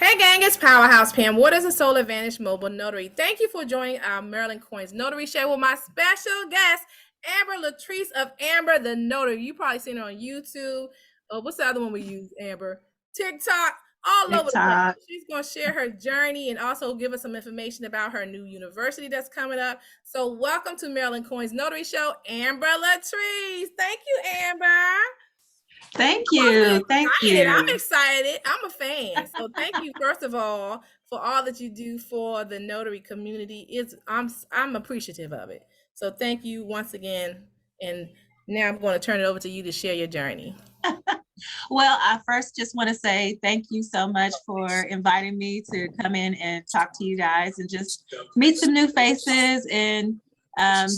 Hey gang, it's Powerhouse Pam Waters and Soul Advantage Mobile Notary. Thank you for joining our Maryland COINs Notary Show with my special guest, Amber Latrice of Amber the Notary. You probably seen her on YouTube. What's the other one we use, Amber? TikTok, all over the place. TikTok. She's going to share her journey and also give us some information about her new university that's coming up. So welcome to Maryland COINs Notary Show, Amber Latrice. Thank you, Amber. Thank I'm you. Thank excited. I'm you. excited. I'm a fan. So thank you first of all for all that you do for the notary community. I'm appreciative of it. So thank you once again. And now I'm going to turn it over to you to share your journey. Well, I first just want to say thank you so much for inviting me to come in and talk to you guys and just meet some new faces and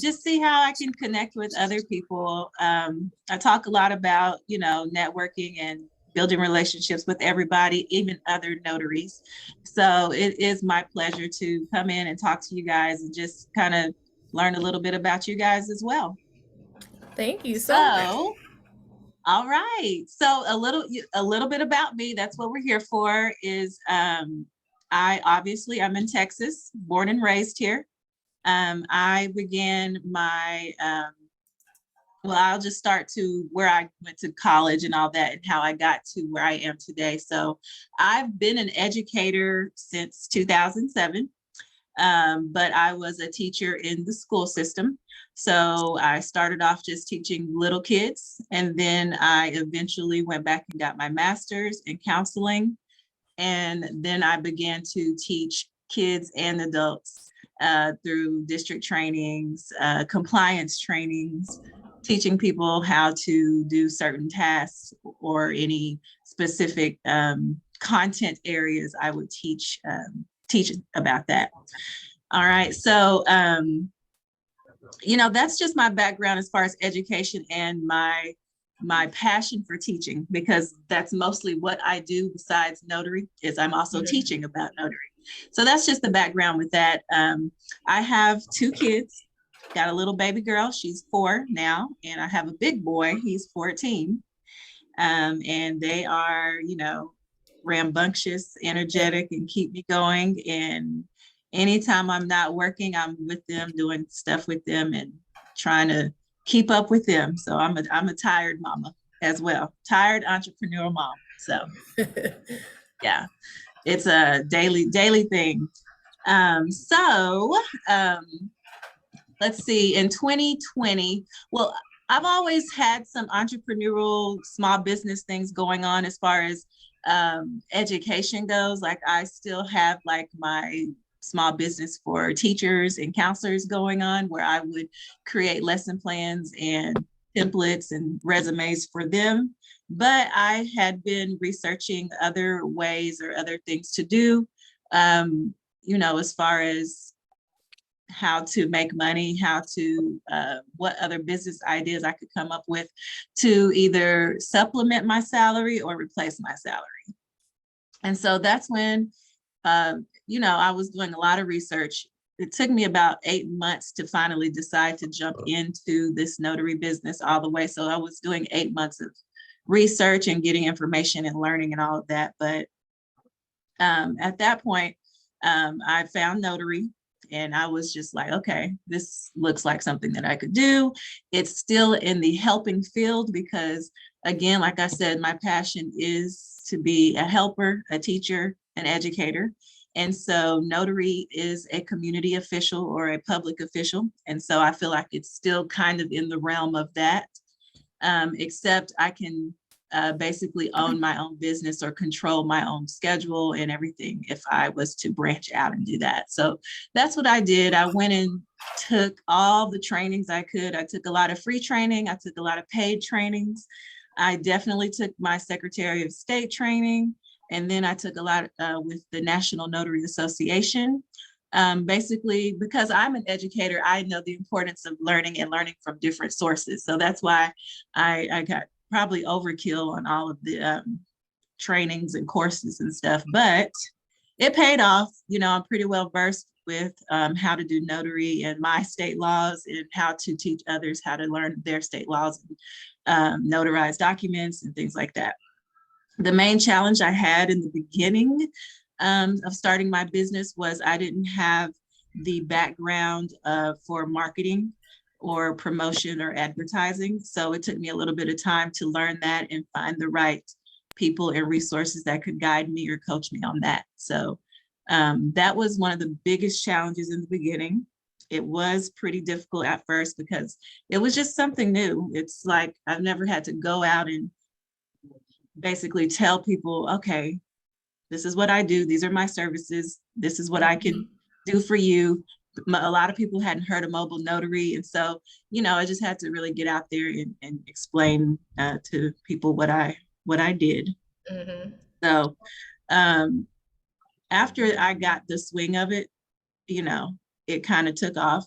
just see how I can connect with other people. I talk a lot about, networking and building relationships with everybody, even other notaries. So it is my pleasure to come in and talk to you guys and just kind of learn a little bit about you guys as well. Thank you so much. So, all right. So a little bit about me. That's what we're here for. Is I'm in Texas, born and raised here. I began my well, I'll just start to where I went to college and all that and how I got to where I am today. So I've been an educator since 2007. But I was a teacher in the school system. So I started off just teaching little kids, and then I eventually went back and got my master's in counseling. And then I began to teach kids and adults through district trainings, compliance trainings, teaching people how to do certain tasks or any specific content areas. I would teach about that. All right. So, that's just my background as far as education and my passion for teaching, because that's mostly what I do besides notary is I'm also teaching about notary. So that's just the background with that. I have two kids, got a little baby girl. She's 4 now. And I have a big boy. He's 14. And they are, rambunctious, energetic, and keep me going. And anytime I'm not working, I'm with them, doing stuff with them and trying to keep up with them. So I'm a tired mama as well, tired entrepreneurial mom. So yeah, it's a daily thing. So let's see, in 2020, well, I've always had some entrepreneurial small business things going on as far as education goes. Like I still have like my small business for teachers and counselors going on, where I would create lesson plans and templates and resumes for them. But I had been researching other ways or other things to do, as far as how to make money, how to, what other business ideas I could come up with to either supplement my salary or replace my salary. And so that's when, I was doing a lot of research. It took me about 8 months to finally decide to jump into this notary business all the way. So I was doing 8 months of research and getting information and learning and all of that. But at that point, I found notary. And I was just like, okay, this looks like something that I could do. It's still in the helping field because, again, like I said, my passion is to be a helper, a teacher, an educator. And so notary is a community official or a public official. And so I feel like it's still kind of in the realm of that, except I can basically own my own business or control my own schedule and everything if I was to branch out and do that. So that's what I did. I went and took all the trainings I could. I took a lot of free training. I took a lot of paid trainings. I definitely took my Secretary of State training. And then I took a lot with the National Notary Association. Basically, because I'm an educator, I know the importance of learning and learning from different sources. So that's why I got probably overkill on all of the trainings and courses and stuff, but it paid off. I'm pretty well versed with how to do notary and my state laws and how to teach others how to learn their state laws and notarize documents and things like that. The main challenge I had in the beginning of starting my business was I didn't have the background for marketing or promotion or advertising. So it took me a little bit of time to learn that and find the right people and resources that could guide me or coach me on that. So that was one of the biggest challenges in the beginning. It was pretty difficult at first because it was just something new. It's like I've never had to go out and basically tell people, okay, this is what I do. These are my services. This is what I can do for you. A lot of people hadn't heard of mobile notary. And so, you know, I just had to really get out there and explain to people what I did. Mm-hmm. So after I got the swing of it, you know, it kind of took off.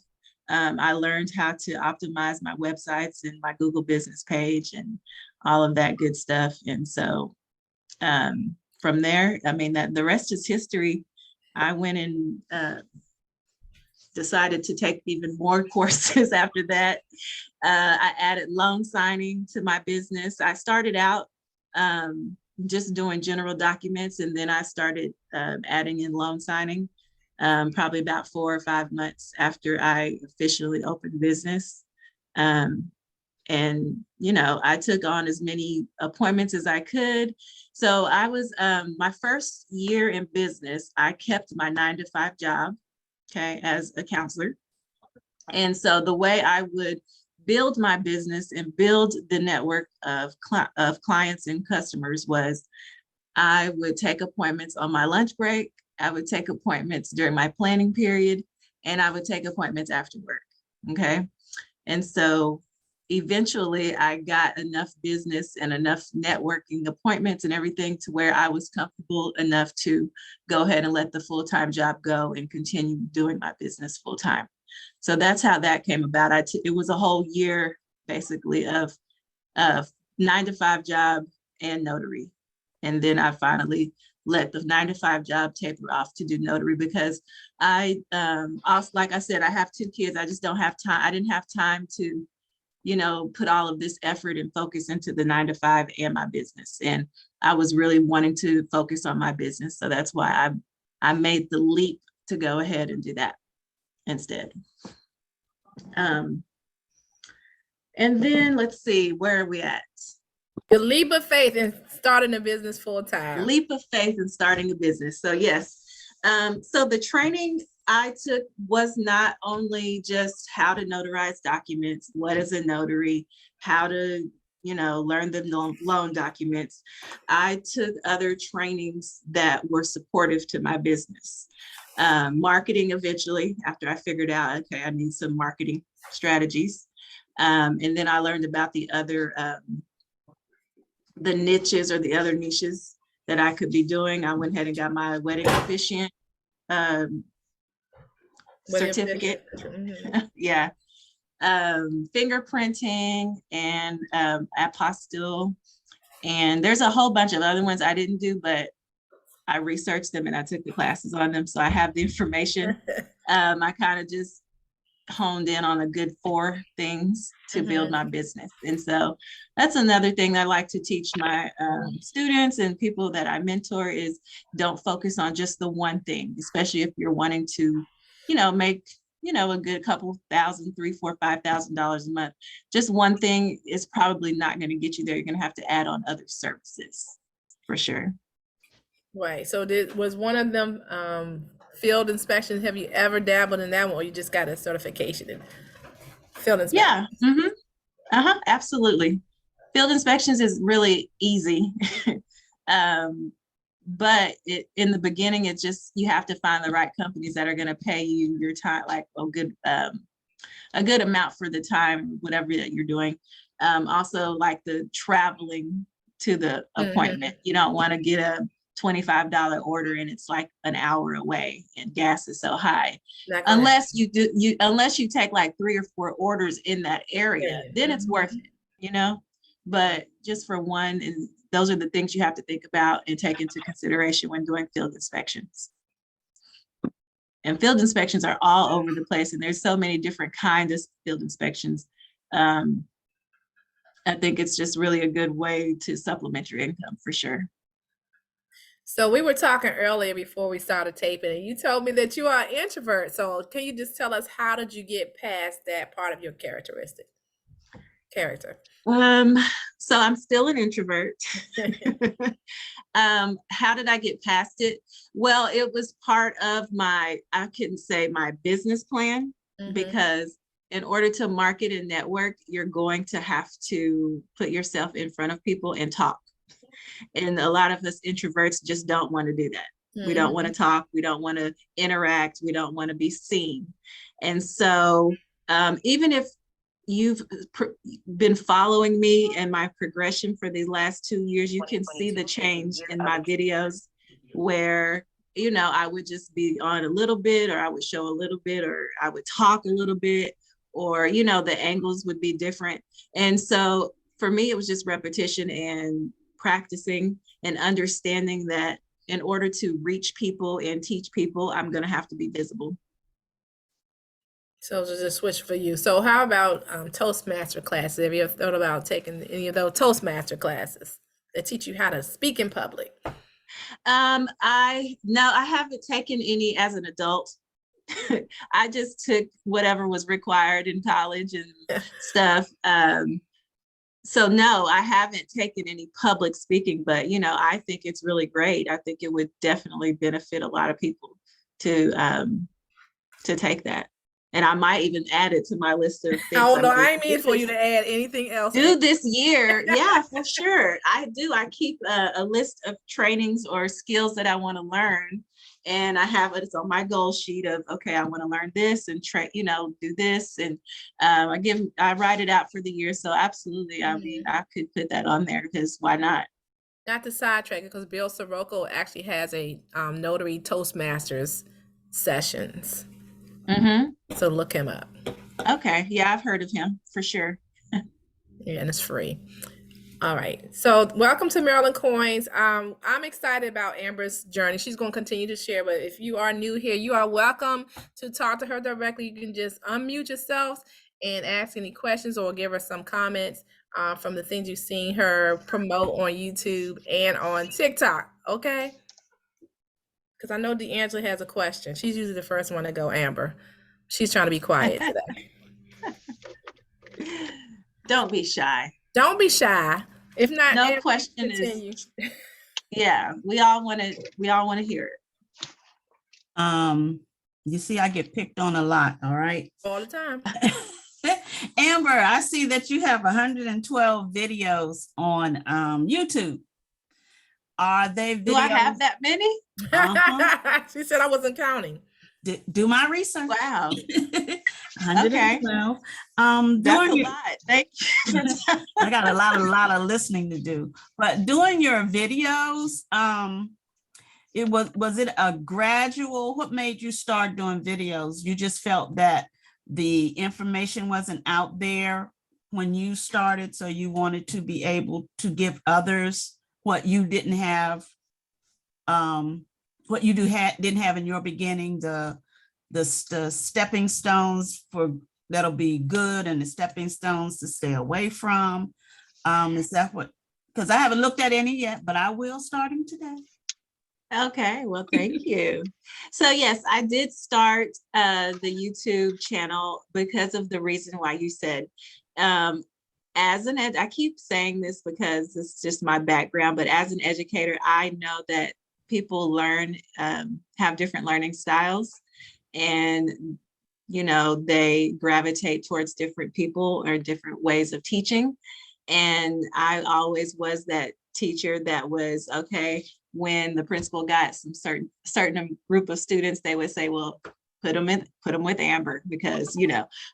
I learned how to optimize my websites and my Google business page and all of that good stuff. And so from there, I mean, that the rest is history. I went and decided to take even more courses after that. I added loan signing to my business. I started out just doing general documents, and then I started adding in loan signing probably about 4 or 5 months after I officially opened business. And, you know, I took on as many appointments as I could. So I was, my first year in business, I kept my 9-to-5 job, okay, as a counselor. And so the way I would build my business and build the network of clients and customers was I would take appointments on my lunch break. I would take appointments during my planning period, and I would take appointments after work, okay? And so eventually I got enough business and enough networking appointments and everything to where I was comfortable enough to go ahead and let the full-time job go and continue doing my business full-time. So that's how that came about. It was a whole year basically of 9-to-5 job and notary. And then I finally let the 9-to-5 job taper off to do notary because I also, like I said, I have 2 kids. I just don't have time. I didn't have time to, you know, put all of this effort and focus into the 9-to-5 and my business. And I was really wanting to focus on my business. So that's why I made the leap to go ahead and do that instead. And then let's see, where are we at? The leap of faith in starting a business full time. Leap of faith in starting a business. So yes. So the training I took was not only just how to notarize documents, what is a notary, how to, you know, learn the loan documents. I took other trainings that were supportive to my business. Marketing eventually, after I figured out, okay, I need some marketing strategies. And then I learned about the other the niches or the other niches that I could be doing. I went ahead and got my wedding officiant certificate. Yeah. Fingerprinting and apostille. And there's a whole bunch of other ones I didn't do, but I researched them and I took the classes on them. So I have the information. I kind of just honed in on a good 4 things to build my business. And so that's another thing that I like to teach my students and people that I mentor is don't focus on just the one thing, especially if you're wanting to, you know, make, you know, a good couple thousand, $3,000, $4,000, $5,000 a month. Just one thing is probably not going to get you there. You're going to have to add on other services for sure. Right. So was one of them field inspections? Have you ever dabbled in that one, or you just got a certification in field inspection? Yeah. Absolutely. Field inspections is really easy. But in the beginning, it's just, you have to find the right companies that are going to pay you your time, like a good amount for the time, whatever that you're doing. Also like the traveling to the appointment. You don't want to get a $25 order and it's like an hour away and gas is so high. Unless you take like 3 or 4 orders in that area, then it's worth it, you know. But just for one, and those are the things you have to think about and take into consideration when doing field inspections. And field inspections are all over the place, and there's so many different kinds of field inspections. I think it's just really a good way to supplement your income for sure. So we were talking earlier before we started taping, and you told me that you are an introvert. So can you just tell us how did you get past that part of your character? Um, so I'm still an introvert. How did I get past it? Well, it was part of my, I couldn't say my business plan, because in order to market and network, you're going to have to put yourself in front of people and talk. And a lot of us introverts just don't want to do that. We don't want to talk. We don't want to interact. We don't want to be seen. And so, even if you've been following me and my progression for these last 2 years, you can see the change in my videos where, you know, I would just be on a little bit, or I would show a little bit, or I would talk a little bit, or, you know, the angles would be different. And so for me, it was just repetition and practicing and understanding that in order to reach people and teach people, I'm going to have to be visible. So it's just a switch for you. So how about Toastmaster classes? Have you ever thought about taking any of those Toastmaster classes that teach you how to speak in public? I haven't taken any as an adult. I just took whatever was required in college and stuff. So no, I haven't taken any public speaking, but you know, I think it's really great. I think it would definitely benefit a lot of people to take that. And I might even add it to my list of things Oh I'm no, going I to ain't mean for you to add anything else. do this year. Yeah, for sure. I do. I keep a list of trainings or skills that I want to learn. And I have it's on my goal sheet of, okay, I want to learn this and do this. And I write it out for the year. So absolutely. I mean, I could put that on there because why not? Not to sidetrack, because Bill Sirocco actually has a notary Toastmasters sessions. So look him up. Okay. Yeah, I've heard of him for sure. Yeah, and it's free. All right. So welcome to Maryland Coins. I'm excited about Amber's journey. She's going to continue to share, but if you are new here, you are welcome to talk to her directly. You can just unmute yourselves and ask any questions or give her some comments from the things you've seen her promote on YouTube and on TikTok. Okay. Because I know D'Angela has a question. She's usually the first one to go, Amber. She's trying to be quiet today. Don't be shy. Don't be shy. If not, No Amber, question continue. Yeah, we all want to hear it. You see, I get picked on a lot, all right? All the time. Amber, I see that you have 112 videos on YouTube. Are they videos? Do I have that many? She said I wasn't counting. Do my research. Wow. 112. Okay. That's a lot. Thank you. I got a lot of listening to do. But doing your videos, was it a gradual? What made you start doing videos? You just felt that the information wasn't out there when you started, so you wanted to be able to give others what you didn't have, what you didn't have in your beginning, the stepping stones that'll be good and the stepping stones to stay away from. Is that what? Because I haven't looked at any yet, but I will starting today. Okay, well, thank you. So yes, I did start the YouTube channel because of the reason why you said. I keep saying this because it's just my background, but as an educator, I know that people learn, have different learning styles, and they gravitate towards different people or different ways of teaching. And I always was that teacher that was, okay, when the principal got some certain group of students, they would say, well, put them with Amber, because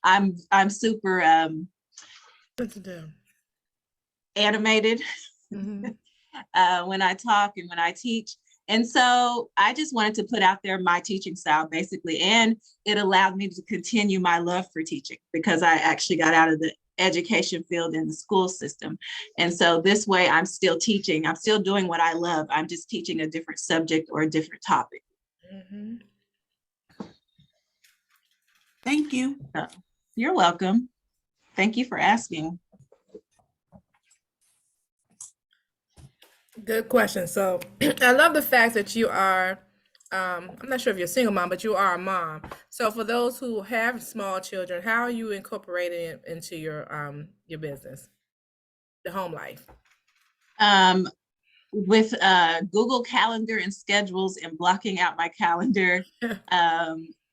I'm super animated when I talk and when I teach. And so I just wanted to put out there my teaching style, basically. And it allowed me to continue my love for teaching, because I actually got out of the education field in the school system. And so this way I'm still teaching. I'm still doing what I love. I'm just teaching a different subject or a different topic. Thank you. You're welcome. Thank you for asking. Good question. So I love the fact that you are, I'm not sure if you're a single mom, but you are a mom. So for those who have small children, how are you incorporating it into your business, the home life? Um, with Google Calendar and schedules and blocking out my calendar,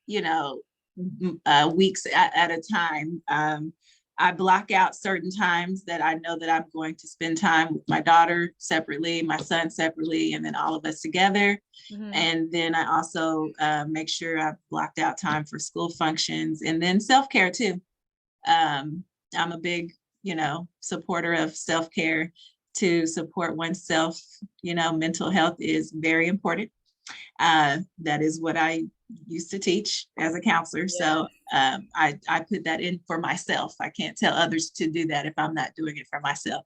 you know, weeks at a time. I block out certain times that I know that I'm going to spend time with my daughter separately, my son separately, and then all of us together. Mhm. And then I also make sure I've blocked out time for school functions and then self-care too. I'm a big, supporter of self-care to support oneself. Mental health is very important. That is what I used to teach as a counselor. Yeah. So I put that in for myself. I can't tell others to do that if I'm not doing it for myself.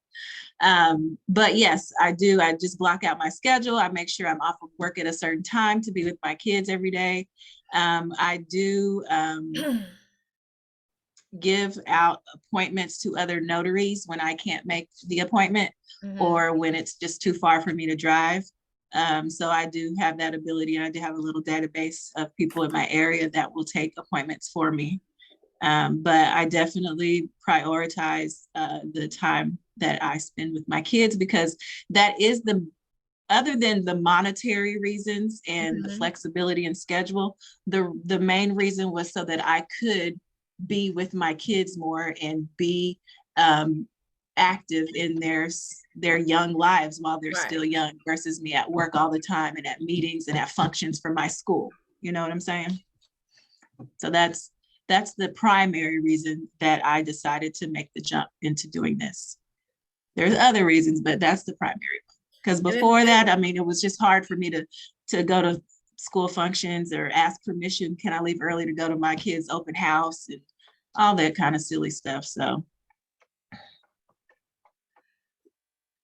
But yes, I do. I just block out my schedule. I make sure I'm off of work at a certain time to be with my kids every day. I do give out appointments to other notaries when I can't make the appointment or when it's just too far for me to drive. So I do have that ability, and I do have a little database of people in my area that will take appointments for me. But I definitely prioritize the time that I spend with my kids, because that is other than the monetary reasons and the flexibility and schedule, the main reason was so that I could be with my kids more and be active in their young lives while they're still young, versus me at work all the time and at meetings and at functions for my school. You know what I'm saying? So that's the primary reason that I decided to make the jump into doing this. There's other reasons, but that's the primary one. Because before that, I mean, it was just hard for me to go to school functions or ask permission. Can I leave early to go to my kids' open house and all that kind of silly stuff. So.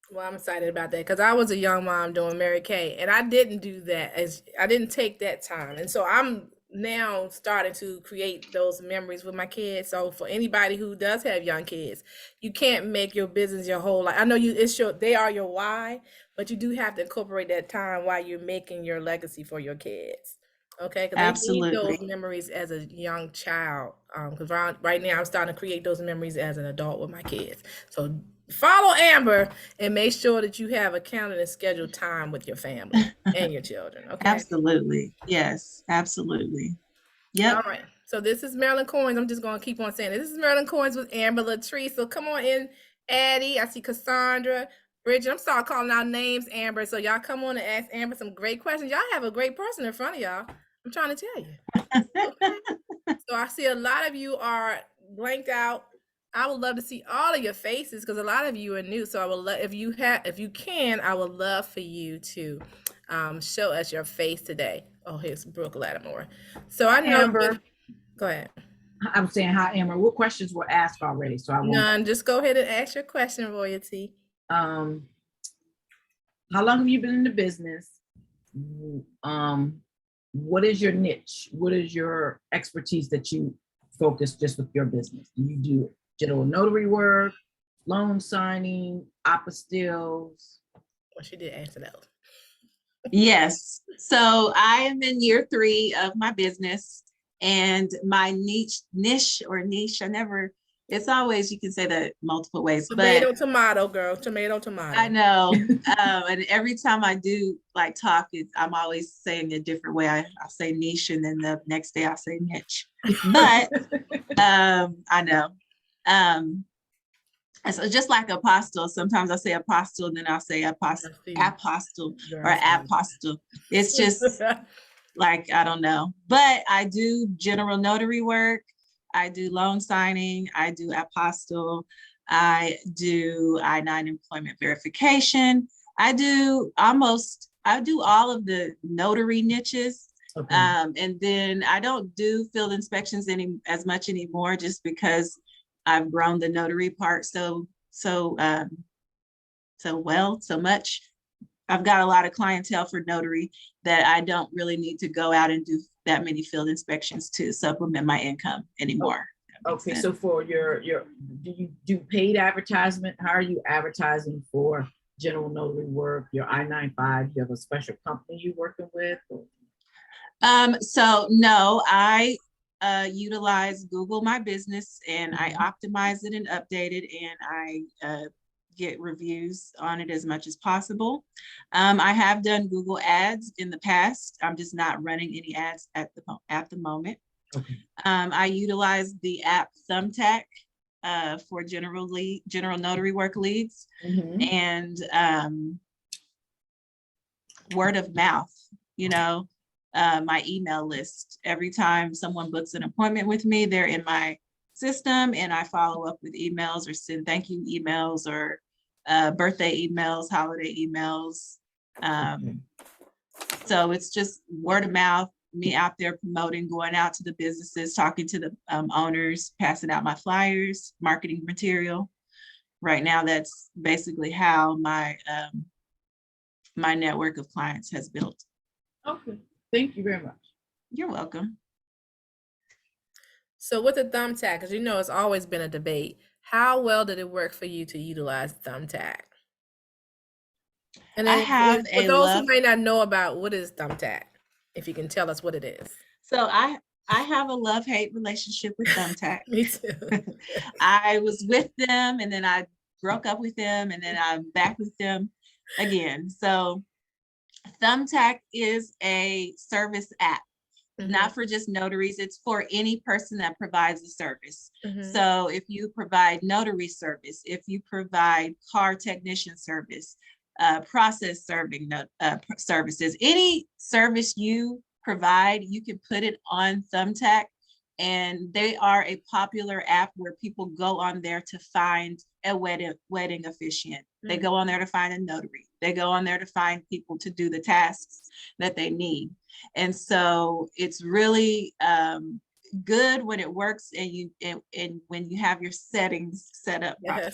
Well, I'm excited about that because I was a young mom doing Mary Kay, and I didn't do that, as I didn't take that time. And so I'm now starting to create those memories with my kids. So for anybody who does have young kids, you can't make your business your whole life. I know they are your why, but you do have to incorporate that time while you're making your legacy for your kids. Okay, because they need those memories as a young child. Because right now I'm starting to create those memories as an adult with my kids. So follow Amber and make sure that you have a calendar and scheduled time with your family and your children. Okay. Absolutely. Yes, absolutely. Yep. All right. So this is Maryland COINs. I'm just going to keep on saying it. This is Maryland COINs with Amber Latrice. So come on in, Addie. I see Cassandra, Bridget. I'm starting calling out names, Amber. So y'all come on and ask Amber some great questions. Y'all have a great person in front of y'all. I'm trying to tell you. Okay. So I see a lot of you are blanked out. I would love to see all of your faces because a lot of you are new. So I would love if you can, I would love for you to show us your face today. Oh, here's Brooke Lattimore. So I know. Amber, go ahead. I'm saying hi, Amber. What questions were asked already? So I won't. None. Just go ahead and ask your question, Royalty. How long have you been in the business? What is your niche? What is your expertise that you focus just with your business? Do you do general notary work, loan signing, apostilles? Well, she did answer that. Yes. So I am in year 3 of my business, and my niche, it's always, you can say that multiple ways. Tomato, tomato, girl. Tomato, tomato. I know. And every time I do talk, I'm always saying a different way. I say niche, and then the next day I say niche. But I know. So just like apostle, sometimes I say apostle, and then I'll say apostle or apostle. It's just I don't know. But I do general notary work. I do loan signing. I do apostle. I do I-9 employment verification. I do all of the notary niches. Okay. And then I don't do field inspections as much anymore, just because I've grown the notary part so much. I've got a lot of clientele for notary that I don't really need to go out and do that many field inspections to supplement my income anymore. Okay, so for your do you do paid advertisement? How are you advertising for general notary work, your I-95? You have a special company you're working with? Or? So no, I utilize Google My Business, and I optimize it and update it, and I get reviews on it as much as possible. I have done Google ads in the past. I'm just not running any ads at the moment. Okay. I utilize the app Thumbtack for general notary work leads, and word of mouth, my email list. Every time someone books an appointment with me, they're in my system, and I follow up with emails or send thank you emails or birthday emails, holiday emails. So it's just word of mouth, me out there promoting, going out to the businesses, talking to the owners, passing out my flyers, marketing material. Right now, that's basically how my my network of clients has built. Okay, thank you very much. You're welcome. So with the Thumbtack, because it's always been a debate, how well did it work for you to utilize Thumbtack? And then I have for a those love. who may not know about what is Thumbtack, if you can tell us what it is. So I have a love-hate relationship with Thumbtack. Me too. I was with them, and then I broke up with them, and then I'm back with them again. So Thumbtack is a service app, not for just notaries. It's for any person that provides a service. So if you provide notary service, if you provide car technician service, process serving services, any service you provide, you can put it on Thumbtack, and they are a popular app where people go on there to find a wedding officiant. They go on there to find a notary. They go on there to find people to do the tasks that they need. And so it's really good when it works, and when you have your settings set up properly.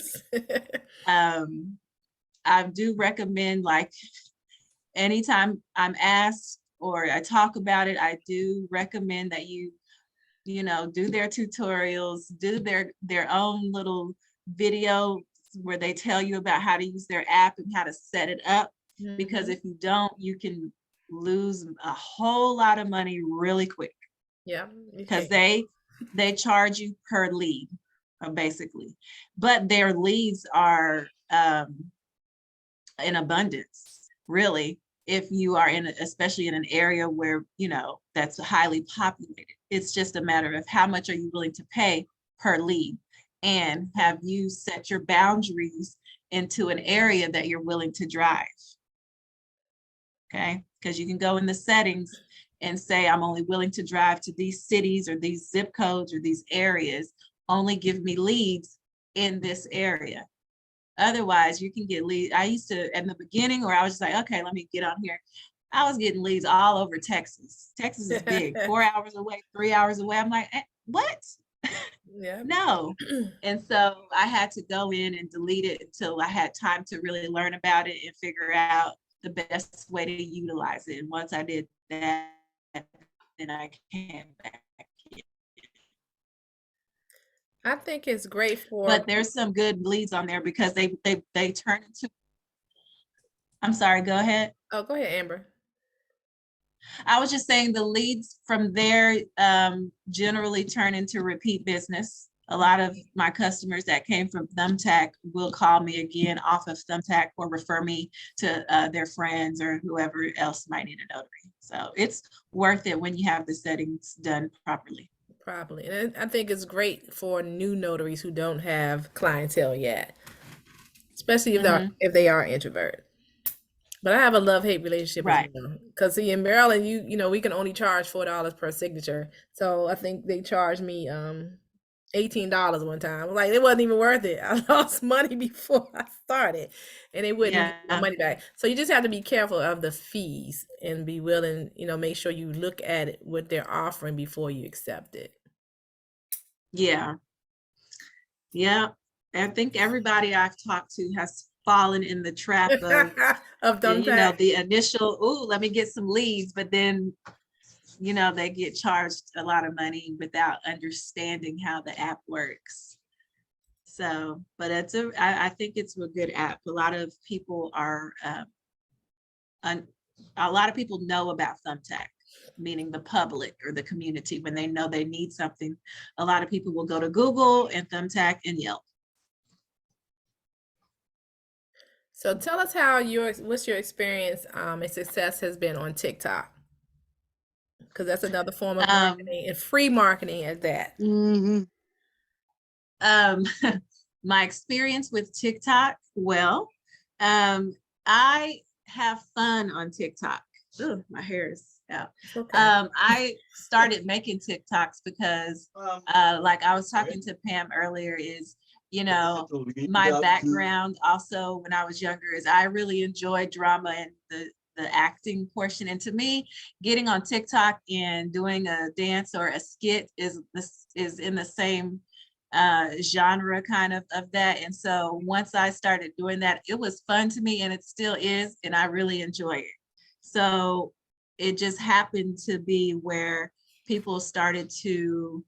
I do recommend, like, anytime I'm asked or I talk about it, I do recommend that you do their tutorials, do their own little video where they tell you about how to use their app and how to set it up. Because if you don't, you can lose a whole lot of money really quick. Yeah. Because they charge you per lead, basically. But their leads are in abundance, really, if you are especially in an area where that's highly populated. It's just a matter of how much are you willing to pay per lead, and have you set your boundaries into an area that you're willing to drive. Okay, because you can go in the settings and say, I'm only willing to drive to these cities or these zip codes or these areas. Only give me leads in this area. Otherwise, you can get leads. I used to, in the beginning, where I was just like, okay, let me get on here. I was getting leads all over Texas. Texas is big, 4 hours away, 3 hours away. I'm like, what? Yeah. No. And so I had to go in and delete it until I had time to really learn about it and figure out the best way to utilize it. And once I did that, then I came back. I think it's great for. But there's some good leads on there because they turn into. I'm sorry, go ahead. Oh, go ahead, Amber. I was just saying the leads from there generally turn into repeat business. A lot of my customers that came from Thumbtack will call me again off of Thumbtack or refer me to their friends or whoever else might need a notary. So it's worth it when you have the settings done properly. And I think it's great for new notaries who don't have clientele yet, especially if they are introvert. But I have a love-hate relationship as well. Because see, in Maryland, we can only charge $4 per signature. So I think they charged me $18 one time. Like, it wasn't even worth it. I lost money before I started, and they wouldn't get my money back. So you just have to be careful of the fees and be willing, make sure you look at it, what they're offering before you accept it. Yeah. I think everybody I've talked to has fallen in the trap of the initial, ooh, let me get some leads, but then they get charged a lot of money without understanding how the app works. So, but I think it's a good app. A lot of people are, a lot of people know about Thumbtack, meaning the public or the community. When they know they need something, a lot of people will go to Google and Thumbtack and Yelp. So tell us what's your experience and success has been on TikTok? Because that's another form of marketing and free marketing at that. My experience with TikTok, well, I have fun on TikTok. Ugh, my hair is out. Okay. I started making TikToks because, like I was talking to Pam earlier, is, you know, my background also when I was younger is I really enjoyed drama and the acting portion. And to me, getting on TikTok and doing a dance or a skit is in the same genre kind of that. And so once I started doing that, it was fun to me, and it still is, and I really enjoy it. So it just happened to be where people started to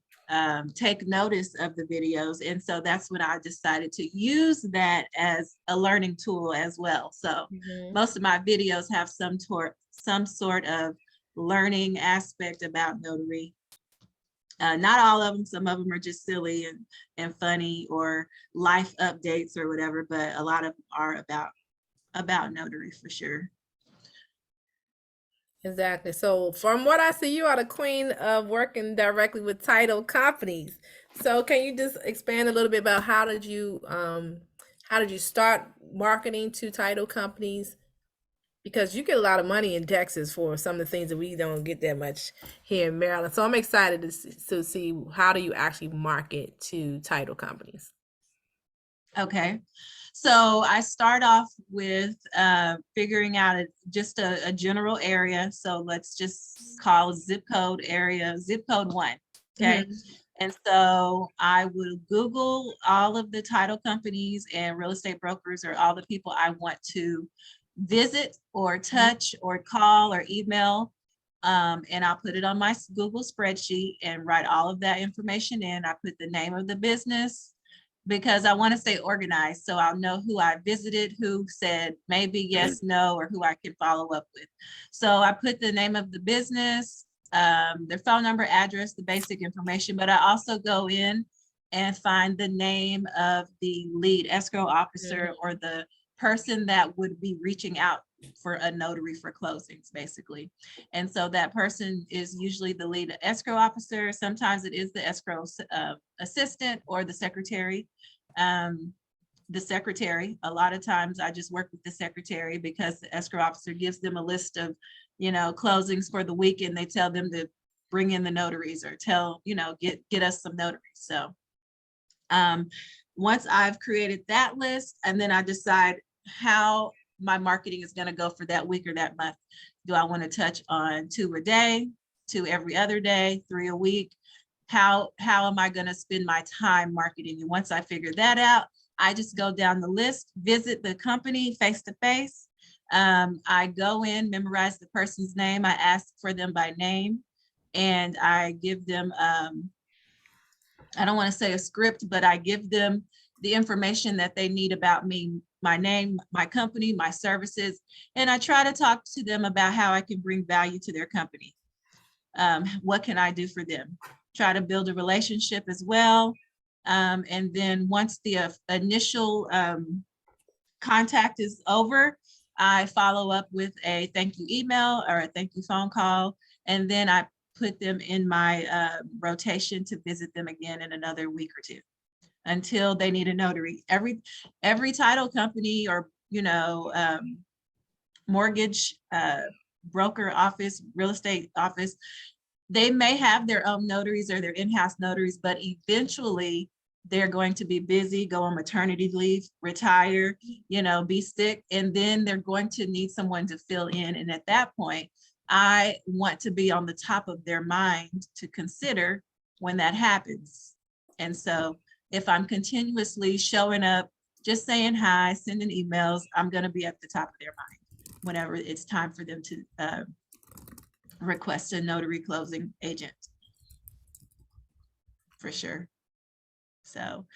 take notice of the videos. And so that's when I decided to use that as a learning tool as well. So most of my videos have some sort of learning aspect about notary. Not all of them, some of them are just silly and funny or life updates or whatever, but a lot of them are about notary for sure. Exactly. So from what I see, you are the queen of working directly with title companies. So can you just expand a little bit about how did you start marketing to title companies? Because you get a lot of money in Texas for some of the things that we don't get that much here in Maryland. So I'm excited to see how do you actually market to title companies. Okay. So I start off with figuring out just a general area. So let's just call zip code area, zip code 1. Okay. And so I will Google all of the title companies and real estate brokers or all the people I want to visit or touch or call or email. And I'll put it on my Google spreadsheet and write all of that information in. I put the name of the business, because I want to stay organized. So I'll know who I visited, who said maybe yes, no, or who I can follow up with. So I put the name of the business, their phone number, address, the basic information, but I also go in and find the name of the lead escrow officer or the person that would be reaching out for a notary for closings, basically. And so that person is usually the lead escrow officer. Sometimes it is the escrow assistant or the secretary. A lot of times I just work with the secretary because the escrow officer gives them a list of, closings for the week, and they tell them to bring in the notaries or get us some notaries. So once I've created that list, and then I decide how my marketing is going to go for that week or that month. Do I want to touch on 2 a day, 2 every other day, 3 a week? How am I going to spend my time marketing? And once I figure that out, I just go down the list, visit the company face to face. I go in, memorize the person's name. I ask for them by name, and I give them, I don't want to say a script, but I give them the information that they need about me, my name, my company, my services, and I try to talk to them about how I can bring value to their company. What can I do for them? Try to build a relationship as well. And then once the initial contact is over, I follow up with a thank you email or a thank you phone call, and then I put them in my rotation to visit them again in another week or 2 until they need a notary. Every title company or mortgage broker office, real estate office, they may have their own notaries or their in-house notaries, but eventually they're going to be busy, go on maternity leave, retire, be sick, and then they're going to need someone to fill in. And at that point, I want to be on the top of their mind to consider when that happens. And so if I'm continuously showing up, just saying hi, sending emails, I'm going to be at the top of their mind whenever it's time for them to request a notary closing agent. For sure. So,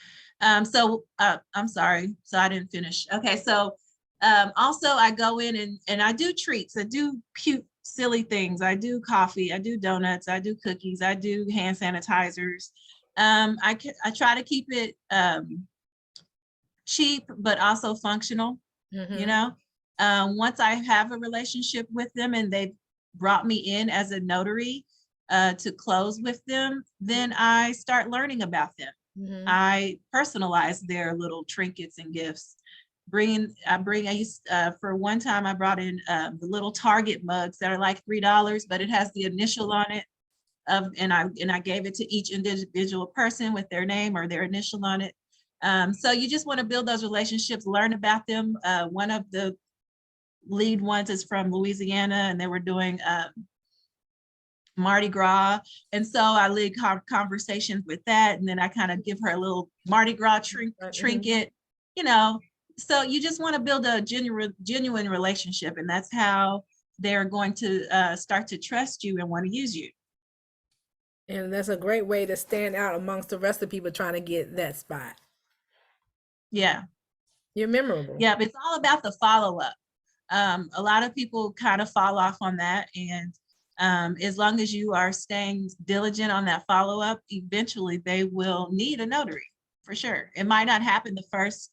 I'm sorry. So I didn't finish. Okay. So, also I go in and I do treats. I do cute, silly things. I do coffee. I do donuts. I do cookies. I do hand sanitizers. I try to keep it, cheap, but also functional, you know? Once I have a relationship with them and they've brought me in as a notary, to close with them, then I start learning about them. I personalize their little trinkets and gifts. For one time I brought in the little Target mugs that are like $3, but it has the initial on it and I gave it to each individual person with their name or their initial on it. So you just want to build those relationships, learn about them. One of the lead ones is from Louisiana, and they were doing Mardi Gras. And so I lead conversations with that. And then I kind of give her a little Mardi Gras trinket, you know. So you just want to build a genuine relationship. And that's how they're going to start to trust you and want to use you. And that's a great way to stand out amongst the rest of the people trying to get that spot. Yeah. You're memorable. Yeah, but it's all about the follow-up. A lot of people kind of fall off on that. And as long as you are staying diligent on that follow-up, eventually they will need a notary for sure. It might not happen the first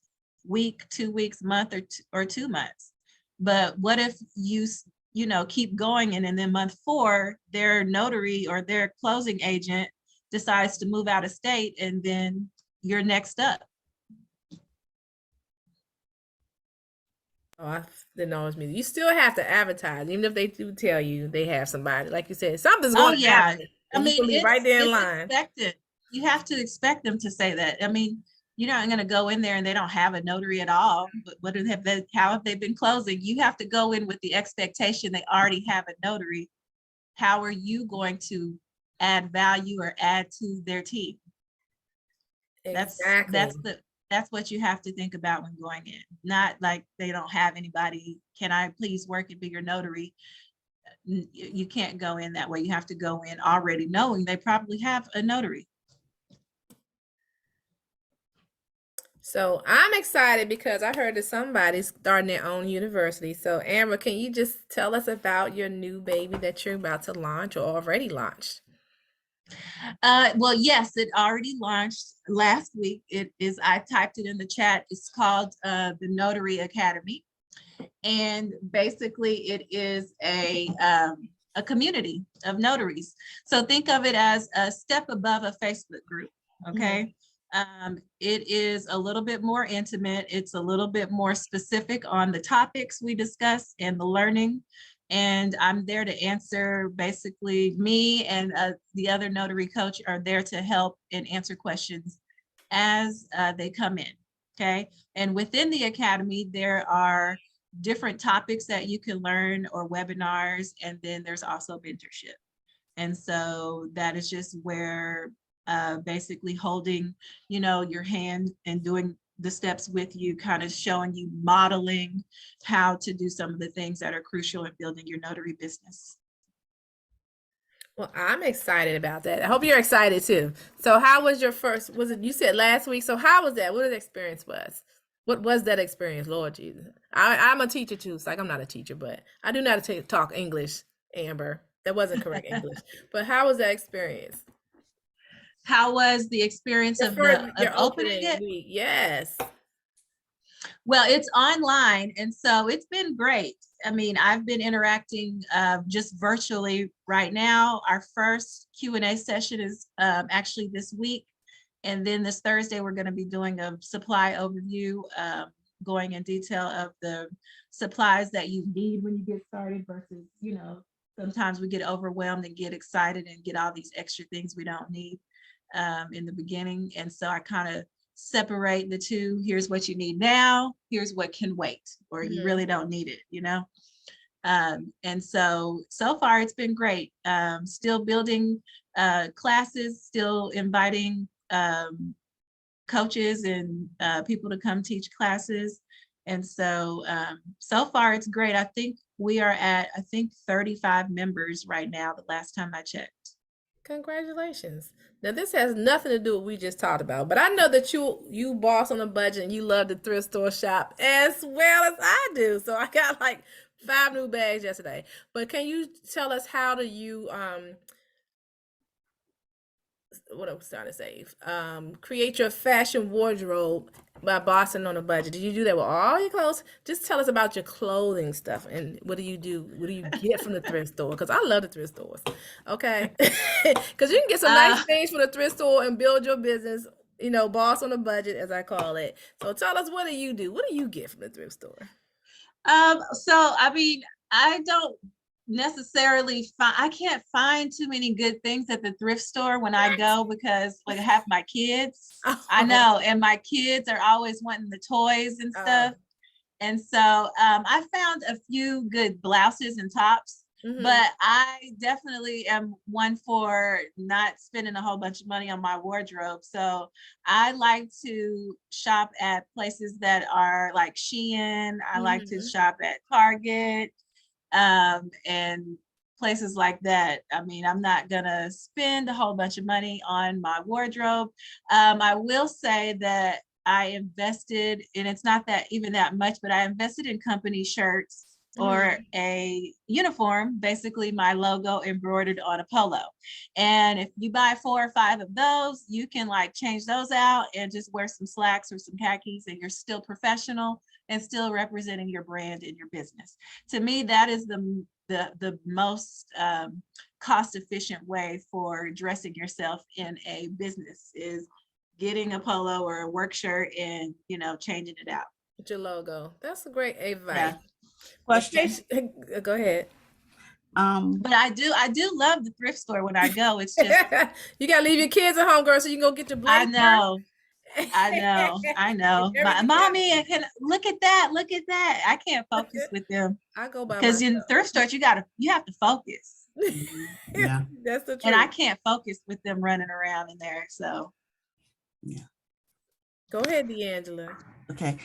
week, 2 weeks, month, or 2 months. But what if you keep going and then month 4, their notary or their closing agent decides to move out of state and then you're next up. Oh, I didn't know it was me. You still have to advertise, even if they do tell you they have somebody. Like you said, something's going to happen. I mean, it's right there in line. Expected. You have to expect them to say that. I mean, you're not going to go in there and they don't have a notary at all. But how have they been closing? You have to go in with the expectation they already have a notary. How are you going to add value or add to their team? Exactly. That's what you have to think about when going in. Not like they don't have anybody. Can I please work and be your notary? You can't go in that way. You have to go in already knowing they probably have a notary. So I'm excited because I heard that somebody's starting their own university. So Amber, can you just tell us about your new baby that you're about to launch or already launched? Well, yes, it already launched last week. I typed it in the chat. It's called the Notary Academy. And basically it is a community of notaries. So think of it as a step above a Facebook group, okay? It is a little bit more intimate. It's a little bit more specific on the topics we discuss and the learning. And I'm there to answer, basically me and the other notary coach are there to help and answer questions as they come in, okay? And within the academy, there are different topics that you can learn or webinars, and then there's also mentorship. And so that is just where basically holding, your hand and doing the steps with you, kind of showing you, modeling how to do some of the things that are crucial in building your notary business. Well, I'm excited about that. I hope you're excited too. So how was your first, you said last week, so how was that? What the experience was? What was that experience, Lord Jesus? I'm a teacher too. It's like I'm not a teacher, but I do know how to talk English, Amber. That wasn't correct English. But how was that experience? How was the experience of opening it? Week. Yes. Well, it's online, and so it's been great. I mean, I've been interacting just virtually right now. Our first Q&A session is actually this week. And then this Thursday, we're going to be doing a supply overview, going in detail of the supplies that you need when you get started versus, sometimes we get overwhelmed and get excited and get all these extra things we don't need in the beginning. And so I kind of separate the two. Here's what you need now. Here's what can wait, or you really don't need it, And so far it's been great. Still building classes, still inviting coaches and people to come teach classes. And so far it's great. I think we are at 35 members right now, the last time I checked. Congratulations. Now this has nothing to do with what we just talked about, but I know that you boss on a budget and you love the thrift store shop as well as I do. So I got like 5 new bags yesterday. But can you tell us how do you what I was trying to say? Create your fashion wardrobe by bossing on a budget. Did you do that with all your clothes? Just tell us about your clothing stuff and what do you do? What do you get from the thrift store? Because I love the thrift stores. Okay, because you can get some nice things from the thrift store and build your business. You know, boss on a budget, as I call it. So tell us, what do you do? What do you get from the thrift store? So I mean, I don't necessarily I can't find too many good things at the thrift store when I go because like I have my kids. I know, and my kids are always wanting the toys and stuff. And so I found a few good blouses and tops, but I definitely am one for not spending a whole bunch of money on my wardrobe. So I like to shop at places that are like Shein. I like to shop at Target and places like that. I mean, I'm not gonna spend a whole bunch of money on my wardrobe. I will say that I invested, and it's not that even that much, but I invested in company shirts or a uniform, basically my logo embroidered on a polo. And if you buy 4 or 5 of those, you can like change those out and just wear some slacks or some khakis and you're still professional and still representing your brand and your business. To me, that is the most cost efficient way for dressing yourself in a business is getting a polo or a work shirt and, you know, changing it out. With your logo. That's a great advice. Yeah. Question. Go ahead. But I do love the thrift store when I go. It's just you gotta leave your kids at home, girl, so you can go get your blanket. I know. My mommy, can look at that. Look at that. I can't focus with them. I go by because in thrift stores you have to focus. Yeah, that's the truth. And I can't focus with them running around in there. So yeah. Go ahead, D'Angela. Okay.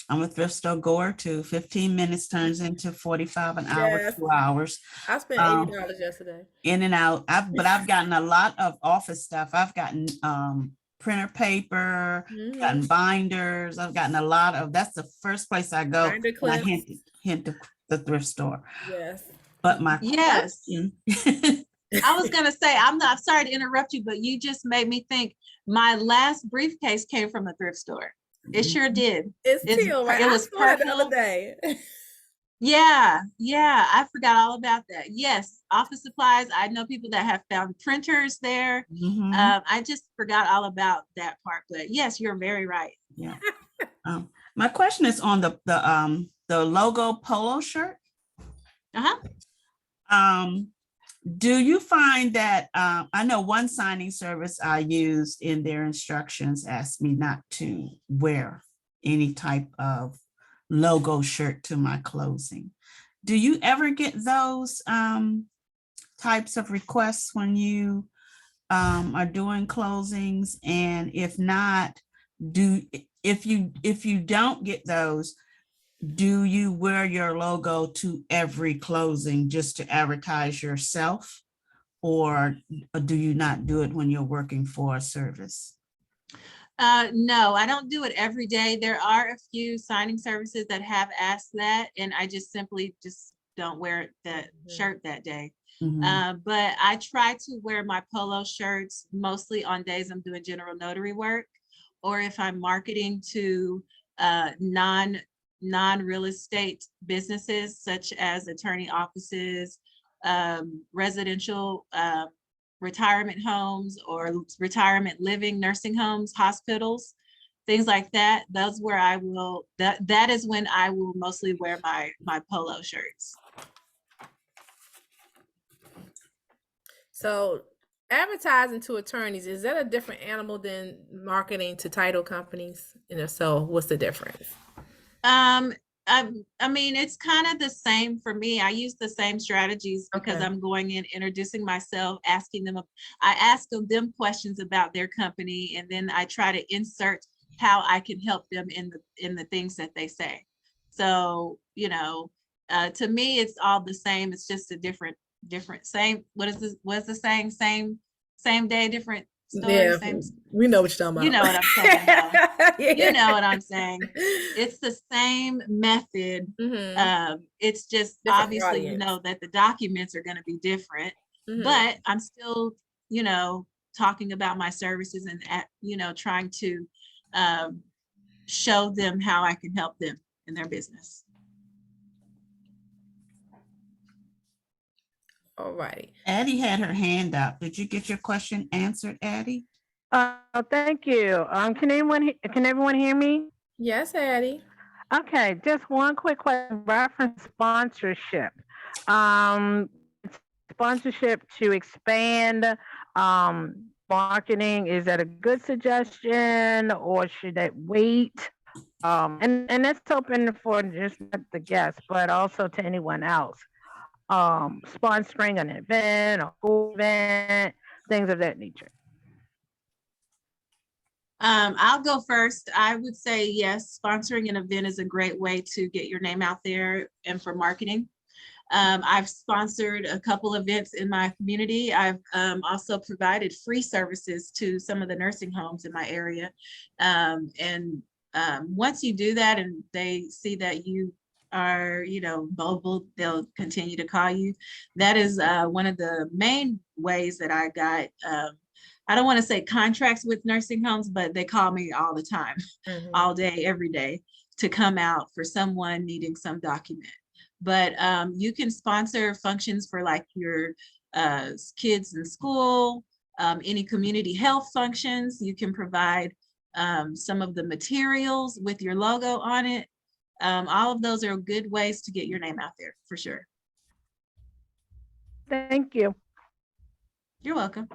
I'm a thrift store goer too. 15 minutes turns into 45 an hour, Yes. 2 hours. I spent $80 yesterday. In and out. But I've gotten a lot of office stuff. I've gotten printer paper, gotten binders. I've gotten a lot of, that's the first place I go when I hit the thrift store. Yes. But my question, I was gonna say, I'm sorry to interrupt you, but you just made me think my last briefcase came from a thrift store. It sure did. It's teal, right? It was purple the other day. Yeah, I forgot all about that. Yes, office supplies. I know people that have found printers there. I just forgot all about that part, but yes, you're very right. Yeah. My question is on the logo polo shirt. Do you find that I know one signing service I used in their instructions asked me not to wear any type of logo shirt to my closing. Do you ever get those types of requests when you are doing closings? And if not, if you don't get those, do you wear your logo to every closing just to advertise yourself, or do you not do it when you're working for a service? No, I don't do it every day. There are a few signing services that have asked that, and I just simply don't wear that shirt that day. But I try to wear my polo shirts mostly on days I'm doing general notary work, or if I'm marketing to non-real estate businesses such as attorney offices, residential retirement homes, or retirement living, nursing homes, hospitals, things like that. That's where I will, that is when I will mostly wear my polo shirts. So advertising to attorneys, is that a different animal than marketing to title companies? You know, so what's the difference? I mean, it's kind of the same for me. I use the same strategies because I'm going in, introducing myself, asking them, I ask them questions about their company, and then I try to insert how I can help them in the things that they say. So, you know, to me, it's all the same. It's just a different different, same, what's the saying? Same day, different story, Yeah, same, we know what you're talking you about. know what I'm saying though. Yeah. You know what I'm saying. It's the same method. Mhm. It's just Different obviously, you audience. know, that the documents are going to be different, Mhm. but I'm still, you know, talking about my services and, you know, trying to show them how I can help them in their business. All righty. Addie had her hand up. Did you get your question answered, Addie? Thank you. Can everyone hear me? Yes, Addie. Okay, just one quick question. Reference sponsorship. Um, Sponsorship to expand marketing. Is that a good suggestion, or should it wait? And that's open for just not the guests, but also to anyone else. Sponsoring an event or school event, things of that nature. I'll go first. I would say yes, sponsoring an event is a great way to get your name out there and for marketing. I've sponsored a couple events in my community. I've also provided free services to some of the nursing homes in my area. Once you do that and they see that you are, you know, mobile, they'll continue to call you. That is one of the main ways that I got, I don't want to say contracts with nursing homes, but they call me all the time, all day, every day, to come out for someone needing some document. But you can sponsor functions for like your kids in school, any community health functions. You can provide some of the materials with your logo on it. All of those are good ways to get your name out there for sure. Thank you. You're welcome.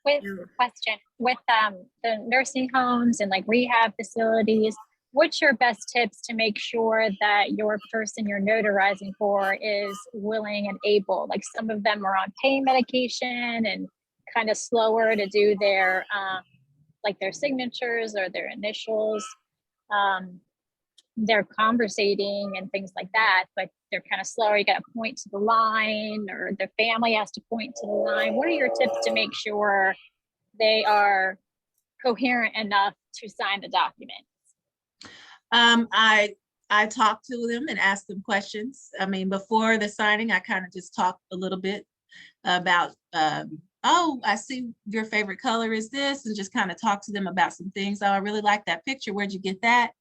Question with the nursing homes and like rehab facilities, what's your best tips to make sure that your person you're notarizing for is willing and able? Like some of them are on pain medication and kind of slower to do their like their signatures or their initials. They're conversating and things like that, but they're kind of slower. You got to point to the line, or the family has to point to the line. What are your tips to make sure they are coherent enough to sign the document? I talked to them and asked them questions. I mean, before the signing, I kind of just talked a little bit about, oh, I see your favorite color is this, and just kind of talk to them about some things. Oh, I really like that picture. Where'd you get that?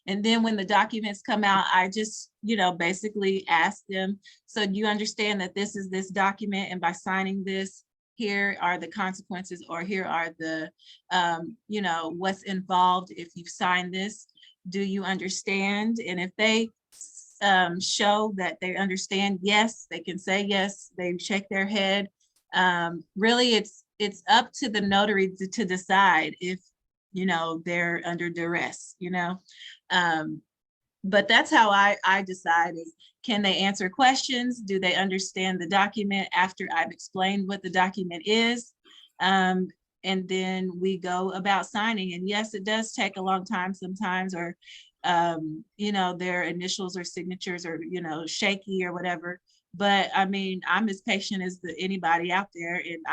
And then when the documents come out, I just, you know, basically ask them, so do you understand that this is this document, and by signing this, here are the consequences, or here are the, you know, what's involved if you've signed this. Do you understand? And if they show that they understand, yes, they can say yes, they shake their head. Really, it's up to the notary to decide if, you know, they're under duress, you know. But that's how I decide is, can they answer questions? Do they understand the document after I've explained what the document is? And then we go about signing. And yes, it does take a long time sometimes, or, you know, their initials or signatures are, you know, shaky or whatever. But I mean, I'm as patient as anybody out there, and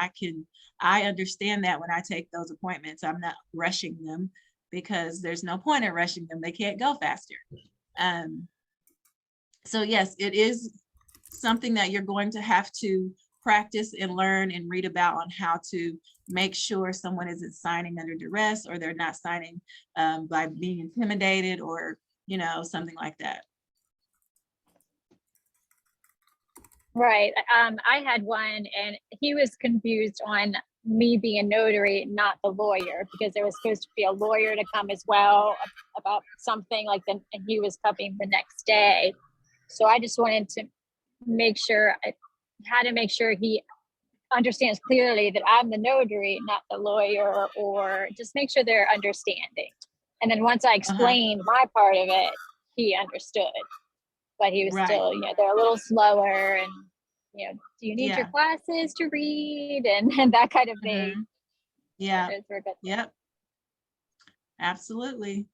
I understand that when I take those appointments, I'm not rushing them, because there's no point in rushing them. They can't go faster. So yes, it is something that you're going to have to practice and learn and read about on how to make sure someone isn't signing under duress, or they're not signing by being intimidated, or, you know, something like that. Right. I had one, and he was confused on me being a notary, not the lawyer, because there was supposed to be a lawyer to come as well about something like that, and he was coming the next day. So I just wanted to make sure, I had to make sure he understands clearly that I'm the notary, not the lawyer, or just make sure they're understanding. And then once I explained my part of it, he understood. But he was still, you know, they're a little slower, and, you know, do you need your glasses to read, and that kind of thing. Yeah. Yep. Absolutely.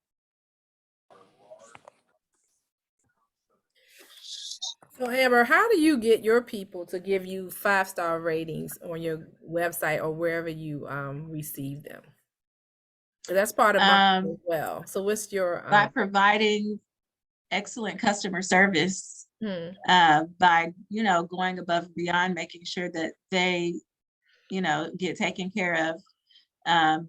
So Amber, how do you get your people to give you 5-star ratings on your website or wherever you receive them? So that's part of marketing as well. So what's your By providing excellent customer service, hmm. by, going above and beyond, making sure that they, get taken care of,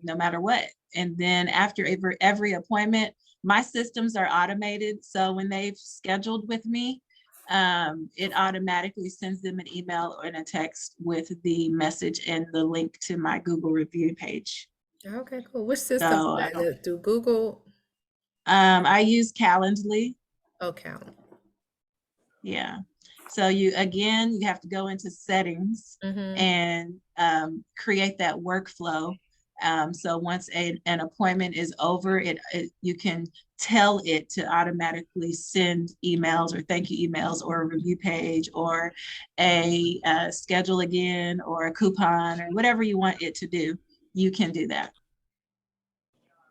no matter what. And then after every appointment, my systems are automated. So when they've scheduled with me, it automatically sends them an email or a text with the message and the link to my Google review page. Okay, cool. Which system So is it? Through Google? I use Calendly. Okay. Yeah. So you have to go into settings Mm-hmm. and create that workflow. So once an appointment is over, you can tell it to automatically send emails or thank you emails or a review page or a schedule again or a coupon or whatever you want it to do. You can do that.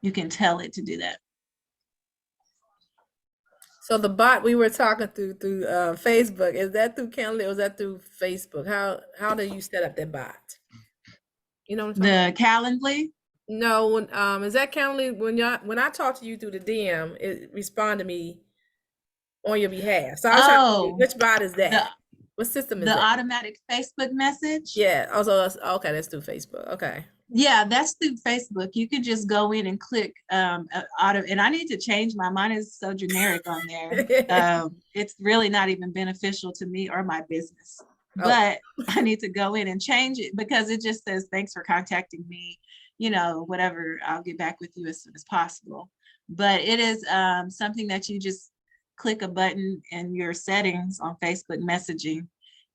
You can tell it to do that. So the bot we were talking through Facebook, is that through Calendly or is that through Facebook? How do you set up that bot? You know what I'm talking about? The Calendly? No, when is that Calendly when I talk to you through the DM, it respond to me on your behalf. So I was trying to figure, which bot is that? What system is The that? automatic Facebook message? Yeah. Also, okay, that's through Facebook. Okay. Yeah, that's through Facebook. You could just go in and click auto, and I need to change mine is so generic on there. It's really not even beneficial to me or my business. Oh. But I need to go in and change it because it just says, thanks for contacting me, whatever, I'll get back with you as soon as possible. But it is something that you just click a button in your settings on Facebook messaging,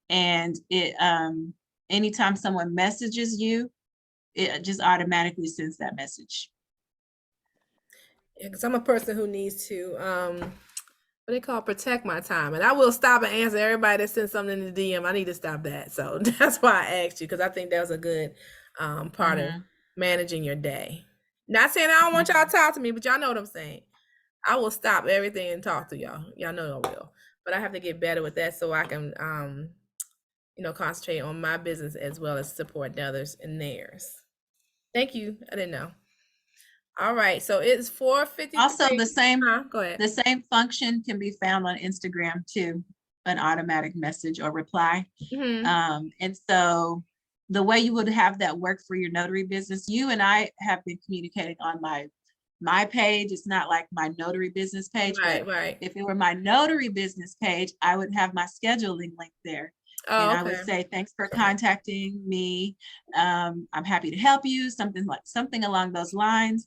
and it anytime someone messages you, it just automatically sends that message. Yeah, because I'm a person who needs to what they call protect my time, and I will stop and answer everybody that sends something in the DM. I need to stop that. So that's why I asked you, because I think that was a good part of managing your day. Not saying I don't want y'all to talk to me, but y'all know what I'm saying. I will stop everything and talk to y'all. Y'all know I will. But I have to get better with that so I can concentrate on my business as well as supporting others in theirs. Thank you. I didn't know. All right, so it's 4:53. Also, the same Go ahead. the same function can be found on Instagram too, an automatic message or reply. Mm-hmm. And so the way you would have that work for your notary business, you and I have been communicating on my page. It's not like my notary business page, Right. If it were my notary business page, I would have my scheduling link there. Oh, and okay. I would say, thanks for contacting me. I'm happy to help you, something along those lines.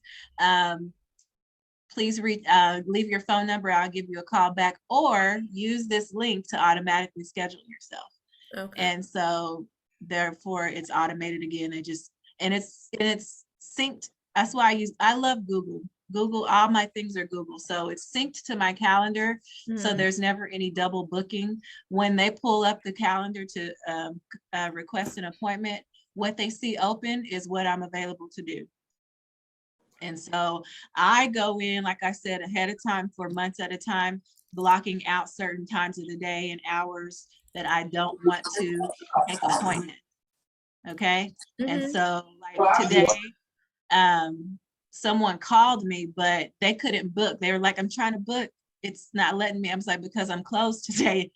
Please leave your phone number. I'll give you a call back, or use this link to automatically schedule yourself. Okay. And so therefore it's automated again. It's synced. That's why I love Google. All my things are Google. So it's synced to my calendar. So there's never any double booking. When they pull up the calendar to request an appointment, what they see open is what I'm available to do. And so I go in, like I said, ahead of time for months at a time, blocking out certain times of the day and hours that I don't want to take an appointment. Okay. And so like today, someone called me, but they couldn't book. They were like, I'm trying to book. It's not letting me. I was like, because I'm closed today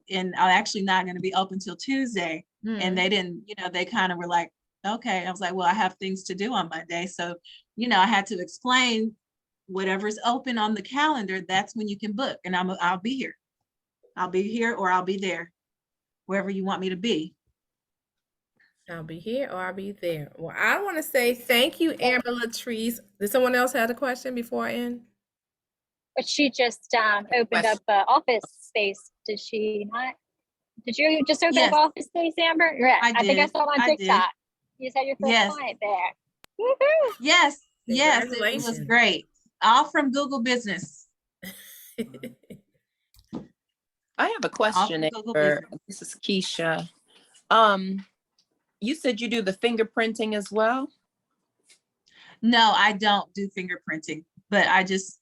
and I'm actually not going to be open till Tuesday. And they didn't, they kind of were like, okay. I was like, well, I have things to do on Monday. So, I had to explain whatever's open on the calendar, that's when you can book. And I'll be here. I'll be here or I'll be there, wherever you want me to be. I'll be here or I'll be there. Well, I want to say thank you, Amber Latrice. Did someone else have a question before I end? But she just opened up office space. Did she not? Did you just open up office space, Amber? Yeah, I think I saw it on TikTok. You said your first client there. Woo-hoo. Yes, it was great. All from Google Business. I have a question, Amber. This is Keisha. You said you do the fingerprinting as well? No, I don't do fingerprinting, but I just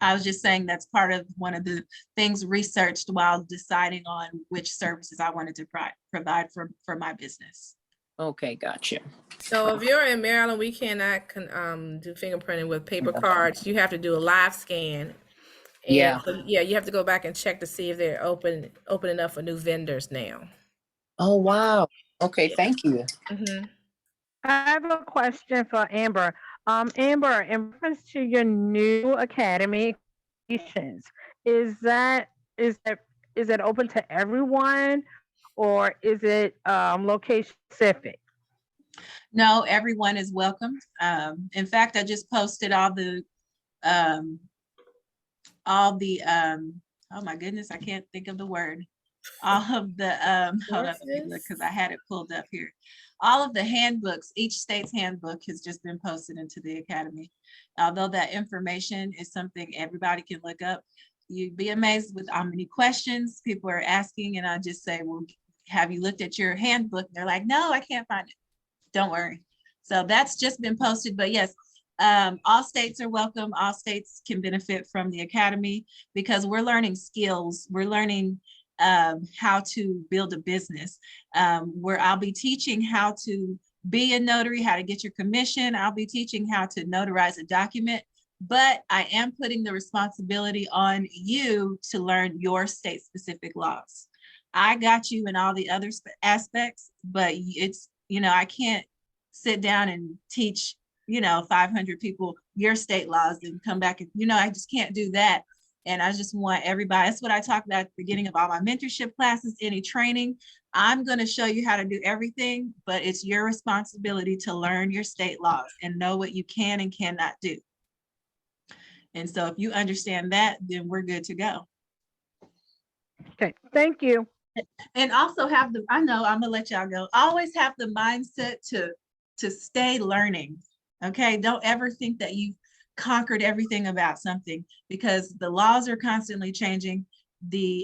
I was just saying that's part of one of the things researched while deciding on which services I wanted to provide for my business. Okay, gotcha. So if you're in Maryland, we cannot do fingerprinting with paper cards. You have to do a live scan. And Yeah. so, yeah, you have to go back and check to see if they're opening up for new vendors now. Oh, wow. Okay, thank you. Mm-hmm. I have a question for Amber. Amber, in reference to your new academy, is it open to everyone, or is it location specific? No, everyone is welcomed. In fact, I just posted all the oh my goodness, I can't think of the word. All of the hold up, because I had it pulled up here. All of the handbooks, each state's handbook has just been posted into the academy. Although that information is something everybody can look up, you'd be amazed with how many questions people are asking. And I just say, well, have you looked at your handbook? They're like, no, I can't find it. Don't worry. So that's just been posted. But yes, all states are welcome. All states can benefit from the academy because we're learning skills. We're learning how to build a business, where I'll be teaching how to be a notary, how to get your commission. I'll be teaching how to notarize a document, but I am putting the responsibility on you to learn your state specific laws. I got you in all the other aspects, but it's, I can't sit down and teach 500 people your state laws and come back and, I just can't do that. And I just want everybody, that's what I talked about at the beginning of all my mentorship classes, any training. I'm going to show you how to do everything, but it's your responsibility to learn your state laws and know what you can and cannot do. And so if you understand that, then we're good to go. Okay, thank you. And also I know I'm gonna let y'all go. Always have the mindset to stay learning. Okay, don't ever think that you've conquered everything about something, because the laws are constantly changing.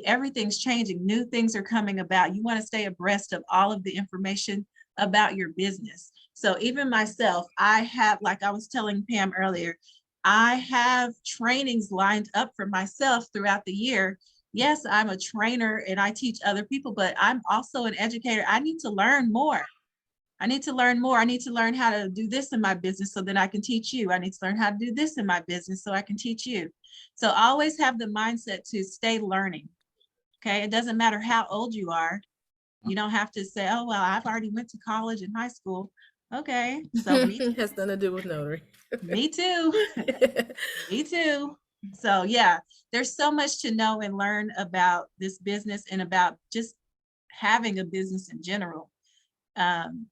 Everything's changing. New things are coming about. You want to stay abreast of all of the information about your business. So even myself, I have, like I was telling Pam earlier, I have trainings lined up for myself throughout the year. Yes, I'm a trainer and I teach other people, but I'm also an educator. I need to learn more. I need to learn more. I need to learn how to do this in my business so that I can teach you. I need to learn how to do this in my business so I can teach you. So always have the mindset to stay learning. Okay. It doesn't matter how old you are. You don't have to say, oh, well, I've already went to college and high school. Okay. So me too. Has nothing to do with notary. Me too. Me too. So yeah, there's so much to know and learn about this business and about just having a business in general.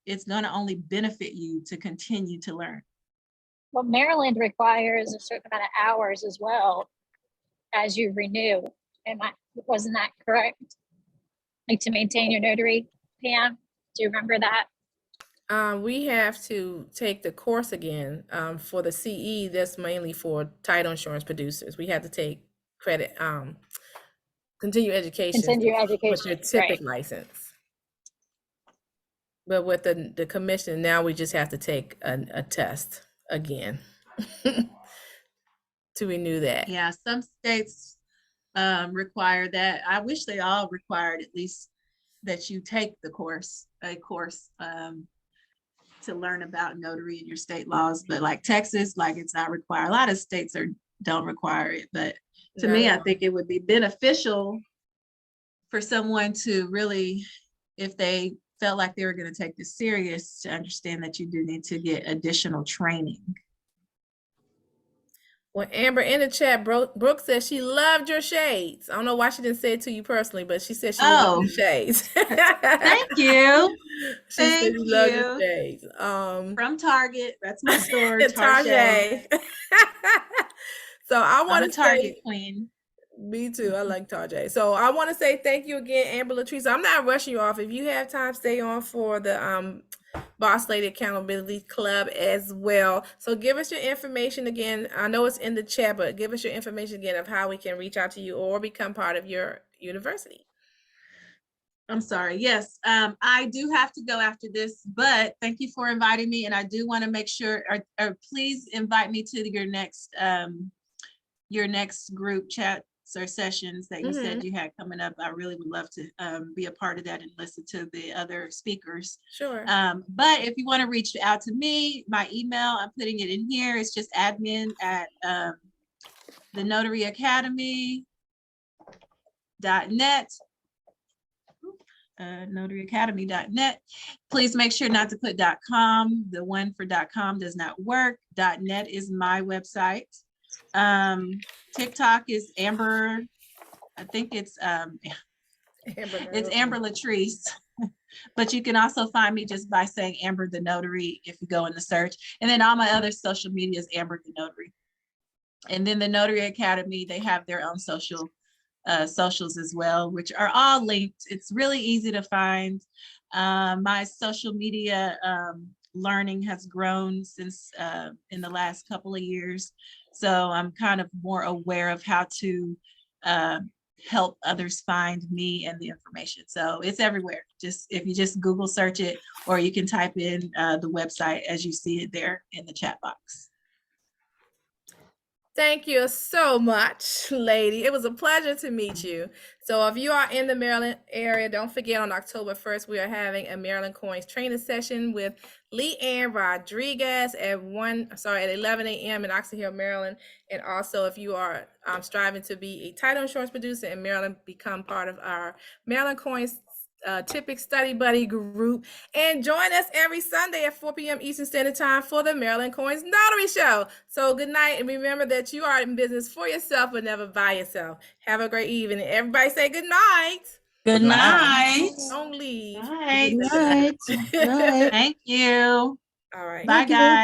It's going to only benefit you to continue to learn. Well, Maryland requires a certain amount of hours as well as you renew. Wasn't that correct? Like to maintain your notary, Pam? Do you remember that? We have to take the course again for the CE. That's mainly for title insurance producers. We have to take credit, continue education with your TIPIC right. license. But with the commission, now we just have to take a test again to renew that. Yeah, some states require that. I wish they all required at least that you take a course to learn about notary and your state laws. But like Texas, like it's not required. A lot of states don't require it. But to me, I think it would be beneficial for someone to really, if they felt like they were going to take this serious, to understand that you do need to get additional training. Well, Amber, in the chat, Brooke says she loved your shades. I don't know why she didn't say it to you personally, but she said she loved your shades. Thank you. She said she loved your shades. From Target. That's my store. Target. So I want to say, Target queen. Me too. I like Tarjay. So I want to say thank you again, Amber Latrice. I'm not rushing you off. If you have time, stay on for the Boss Lady Accountability Club as well. So give us your information again. I know it's in the chat, but give us your information again of how we can reach out to you or become part of your university. I'm sorry. Yes, I do have to go after this, but thank you for inviting me. And I do want to make sure, or please invite me to your next your next group chats or sessions that you said you had coming up. I really would love to be a part of that and listen to the other speakers. Sure. But if you want to reach out to me, my email, I'm putting it in here. It's just admin@ the Notary Academy.net. NotaryAcademy.net. Please make sure not to put .com. The one for .com does not work. .net is my website. TikTok is Amber. I think it's it's Amber Latrice. But you can also find me just by saying Amber the Notary if you go in the search. And then all my other social media is Amber the Notary. And then the Notary Academy, they have their own socials as well, which are all linked. It's really easy to find. My social media learning has grown since in the last couple of years. So I'm kind of more aware of how to help others find me and the information. So it's everywhere. Just if you just Google search it, or you can type in the website as you see it there in the chat box. Thank you so much, lady. It was a pleasure to meet you. So if you are in the Maryland area, don't forget on October 1st, we are having a Maryland COINs training session with Leanne Rodriguez at 11 a.m. in Oxon Hill, Maryland. And also if you are striving to be a title insurance producer in Maryland, become part of our Maryland COINs TIPIC Study Buddy group, and join us every Sunday at 4 p.m. Eastern Standard Time for the Maryland COINs Notary Show. So good night, and remember that you are in business for yourself, but never by yourself. Have a great evening. Everybody say good night. Good night. Don't leave. Bye. Good night. Good night. Thank you. All right. Bye, Thank you. guys.